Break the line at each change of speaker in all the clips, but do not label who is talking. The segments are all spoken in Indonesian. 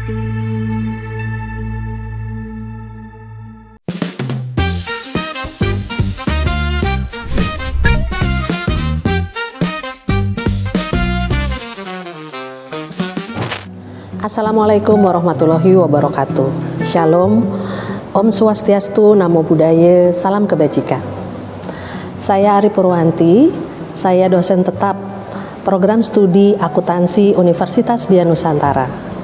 Assalamualaikum warahmatullahi wabarakatuh. Shalom, Om Swastiastu, Namo Buddhaya, Salam Kebajikan. Saya Ari Purwanti, saya dosen tetap Program Studi Akuntansi Universitas Dian Nusantara.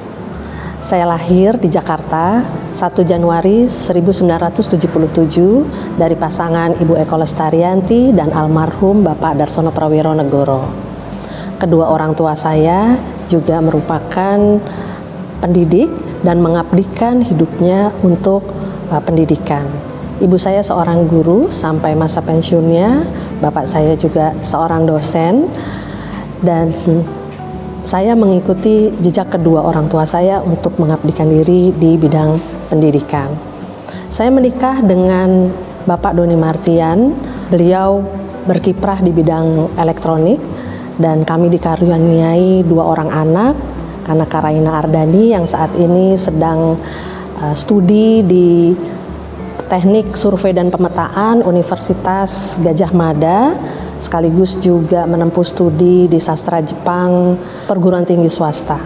Saya lahir di Jakarta 1 Januari 1977 dari pasangan Ibu Eko Lestarianti dan almarhum Bapak Darsono Prawironegoro. Kedua orang tua saya juga merupakan pendidik dan mengabdikan hidupnya untuk pendidikan. Ibu saya seorang guru sampai masa pensiunnya, bapak saya juga seorang dosen, dan saya mengikuti jejak kedua orang tua saya untuk mengabdikan diri di bidang pendidikan. Saya menikah dengan Bapak Doni Martian, beliau berkiprah di bidang elektronik, dan kami dikaruniai 2 orang anak, Kanaka Raina Ardani yang saat ini sedang studi di Teknik Survei dan Pemetaan Universitas Gadjah Mada, sekaligus juga menempuh studi di sastra Jepang perguruan tinggi swasta.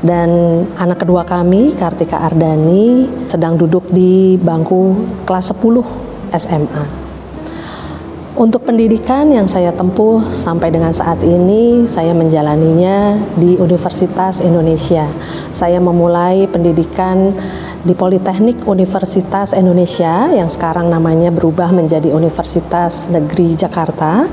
Dan anak kedua kami, Kartika Ardani, sedang duduk di bangku kelas 10 SMA. Untuk pendidikan yang saya tempuh sampai dengan saat ini, saya menjalaninya di Universitas Indonesia. Saya memulai pendidikan di Politeknik Universitas Indonesia yang sekarang namanya berubah menjadi Universitas Negeri Jakarta.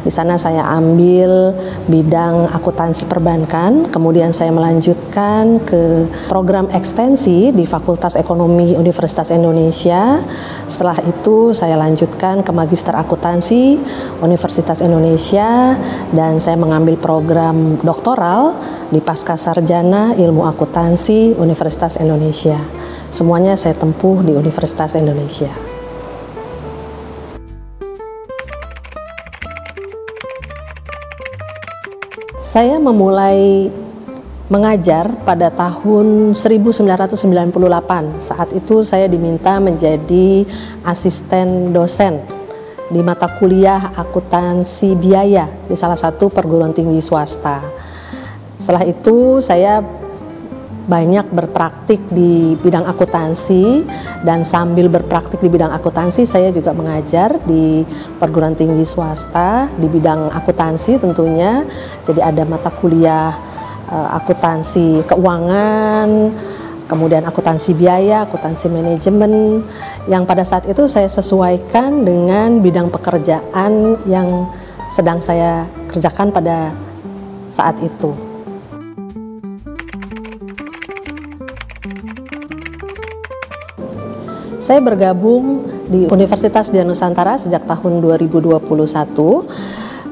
Di sana saya ambil bidang akuntansi perbankan, kemudian saya melanjutkan ke program ekstensi di Fakultas Ekonomi Universitas Indonesia. Setelah itu saya lanjutkan ke Magister Akuntansi Universitas Indonesia dan saya mengambil program doktoral di Pascasarjana Ilmu Akuntansi Universitas Indonesia. Semuanya saya tempuh di Universitas Indonesia. Saya memulai mengajar pada tahun 1998. Saat itu saya diminta menjadi asisten dosen di mata kuliah akuntansi biaya di salah satu perguruan tinggi swasta. Setelah itu saya banyak berpraktik di bidang akuntansi, dan sambil berpraktik di bidang akuntansi saya juga mengajar di perguruan tinggi swasta di bidang akuntansi tentunya. Jadi ada mata kuliah akuntansi keuangan, kemudian akuntansi biaya, akuntansi manajemen, yang pada saat itu saya sesuaikan dengan bidang pekerjaan yang sedang saya kerjakan pada saat itu. Saya bergabung di Universitas Dian Nusantara sejak tahun 2021.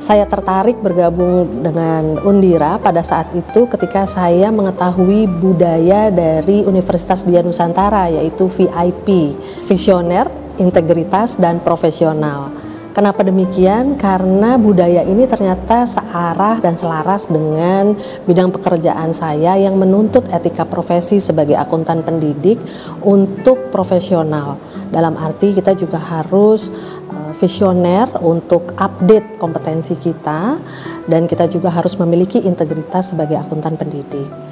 Saya tertarik bergabung dengan Undira pada saat itu ketika saya mengetahui budaya dari Universitas Dian Nusantara, yaitu VIP, visioner, integritas, dan profesional. Kenapa demikian? Karena budaya ini ternyata searah dan selaras dengan bidang pekerjaan saya yang menuntut etika profesi sebagai akuntan pendidik untuk profesional. Dalam arti kita juga harus visioner untuk update kompetensi kita, dan kita juga harus memiliki integritas sebagai akuntan pendidik.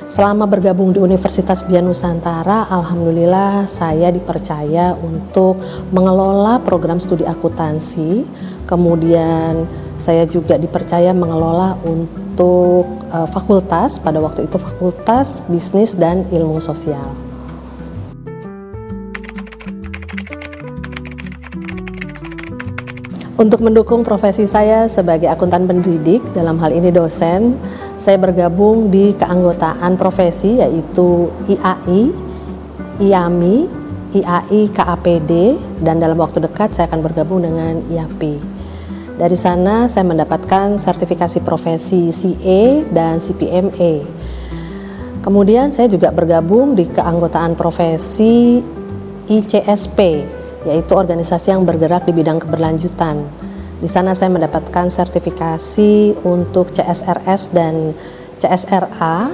Selama bergabung di Universitas Dian Nusantara, alhamdulillah saya dipercaya untuk mengelola program studi akuntansi. Kemudian saya juga dipercaya mengelola untuk fakultas, pada waktu itu Fakultas Bisnis dan Ilmu Sosial. Untuk mendukung profesi saya sebagai akuntan pendidik, dalam hal ini dosen, saya bergabung di keanggotaan profesi yaitu IAI, IAMI, IAI KAPD, dan dalam waktu dekat saya akan bergabung dengan IAP. Dari sana saya mendapatkan sertifikasi profesi CA dan CPMA. Kemudian saya juga bergabung di keanggotaan profesi ICSP, yaitu organisasi yang bergerak di bidang keberlanjutan. Di sana saya mendapatkan sertifikasi untuk CSRS dan CSRA,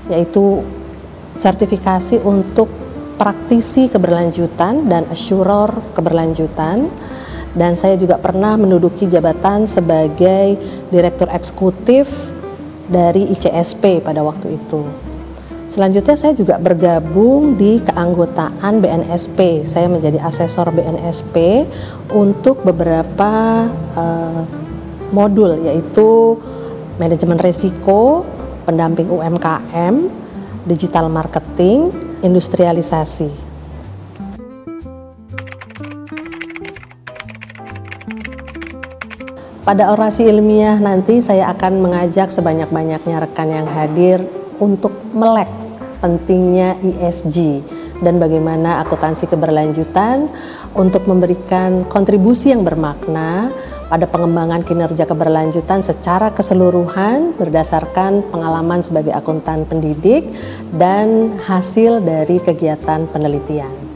yaitu sertifikasi untuk praktisi keberlanjutan dan assurer keberlanjutan, dan saya juga pernah menduduki jabatan sebagai Direktur Eksekutif dari ICSP pada waktu itu. Selanjutnya saya juga bergabung di keanggotaan BNSP. Saya menjadi asesor BNSP untuk beberapa modul, yaitu manajemen risiko, pendamping UMKM, digital marketing, industrialisasi. Pada orasi ilmiah nanti saya akan mengajak sebanyak-banyaknya rekan yang hadir untuk melek pentingnya ESG dan bagaimana akuntansi keberlanjutan untuk memberikan kontribusi yang bermakna pada pengembangan kinerja keberlanjutan secara keseluruhan berdasarkan pengalaman sebagai akuntan pendidik dan hasil dari kegiatan penelitian.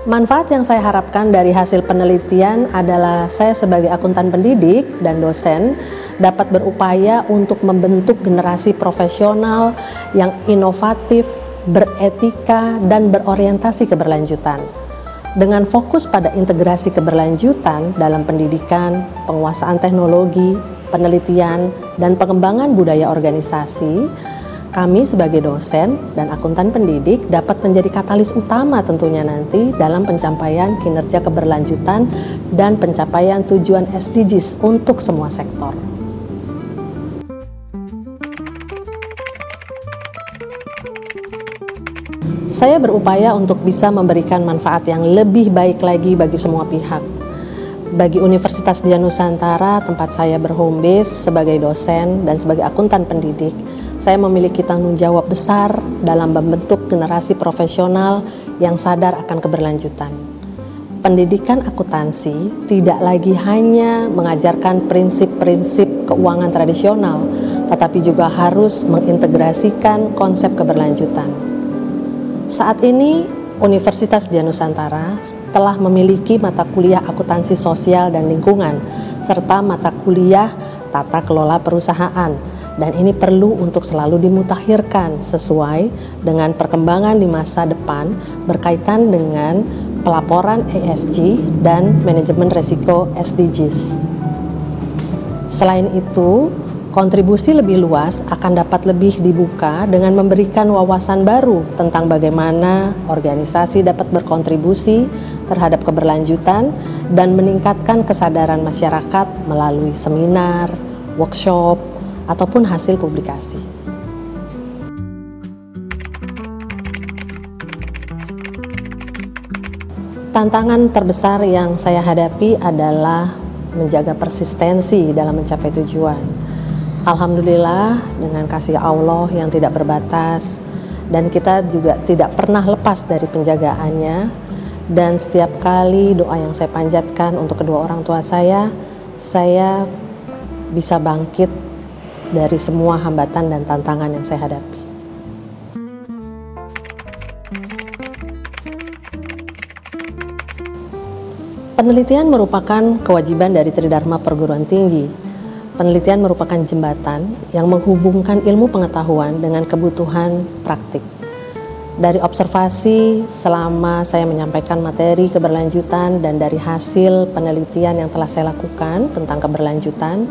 Manfaat yang saya harapkan dari hasil penelitian adalah saya sebagai akuntan pendidik dan dosen dapat berupaya untuk membentuk generasi profesional yang inovatif, beretika, dan berorientasi keberlanjutan. Dengan fokus pada integrasi keberlanjutan dalam pendidikan, penguasaan teknologi, penelitian, dan pengembangan budaya organisasi, kami sebagai dosen dan akuntan pendidik dapat menjadi katalis utama tentunya nanti dalam pencapaian kinerja keberlanjutan dan pencapaian tujuan SDGs untuk semua sektor. Saya berupaya untuk bisa memberikan manfaat yang lebih baik lagi bagi semua pihak. Bagi Universitas Dian Nusantara, tempat saya berhome base sebagai dosen dan sebagai akuntan pendidik, saya memiliki tanggung jawab besar dalam membentuk generasi profesional yang sadar akan keberlanjutan. Pendidikan akuntansi tidak lagi hanya mengajarkan prinsip-prinsip keuangan tradisional, tetapi juga harus mengintegrasikan konsep keberlanjutan. Saat ini, Universitas Dian Nusantara telah memiliki mata kuliah akuntansi sosial dan lingkungan, serta mata kuliah tata kelola perusahaan, dan ini perlu untuk selalu dimutakhirkan sesuai dengan perkembangan di masa depan berkaitan dengan pelaporan ESG dan manajemen risiko SDGs. Selain itu, kontribusi lebih luas akan dapat lebih dibuka dengan memberikan wawasan baru tentang bagaimana organisasi dapat berkontribusi terhadap keberlanjutan dan meningkatkan kesadaran masyarakat melalui seminar, workshop, ataupun hasil publikasi. Tantangan terbesar yang saya hadapi adalah menjaga persistensi dalam mencapai tujuan. Alhamdulillah, dengan kasih Allah yang tidak berbatas, dan kita juga tidak pernah lepas dari penjagaannya, dan setiap kali doa yang saya panjatkan untuk kedua orang tua saya bisa bangkit dari semua hambatan dan tantangan yang saya hadapi. Penelitian merupakan kewajiban dari Tridharma Perguruan Tinggi. Penelitian merupakan jembatan yang menghubungkan ilmu pengetahuan dengan kebutuhan praktik. Dari observasi selama saya menyampaikan materi keberlanjutan dan dari hasil penelitian yang telah saya lakukan tentang keberlanjutan,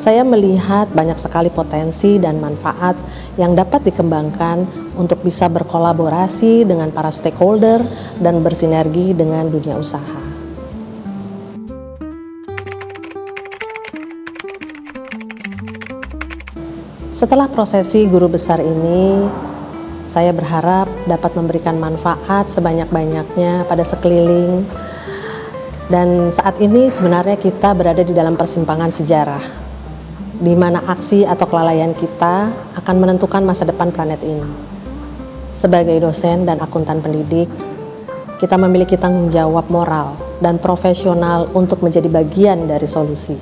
saya melihat banyak sekali potensi dan manfaat yang dapat dikembangkan untuk bisa berkolaborasi dengan para stakeholder dan bersinergi dengan dunia usaha. Setelah prosesi guru besar ini, saya berharap dapat memberikan manfaat sebanyak-banyaknya pada sekeliling. Dan saat ini sebenarnya kita berada di dalam persimpangan sejarah, di mana aksi atau kelalaian kita akan menentukan masa depan planet ini. Sebagai dosen dan akuntan pendidik, kita memiliki tanggung jawab moral dan profesional untuk menjadi bagian dari solusi.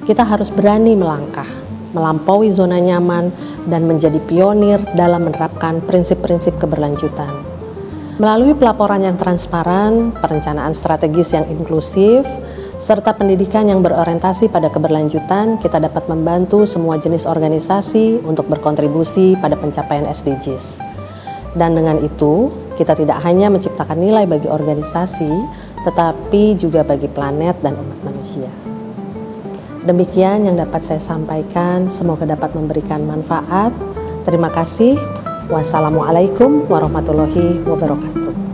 Kita harus berani melangkah, melampaui zona nyaman, dan menjadi pionir dalam menerapkan prinsip-prinsip keberlanjutan. Melalui pelaporan yang transparan, perencanaan strategis yang inklusif, serta pendidikan yang berorientasi pada keberlanjutan, kita dapat membantu semua jenis organisasi untuk berkontribusi pada pencapaian SDGs. Dan dengan itu, kita tidak hanya menciptakan nilai bagi organisasi, tetapi juga bagi planet dan umat manusia. Demikian yang dapat saya sampaikan, semoga dapat memberikan manfaat. Terima kasih. Wassalamualaikum warahmatullahi wabarakatuh.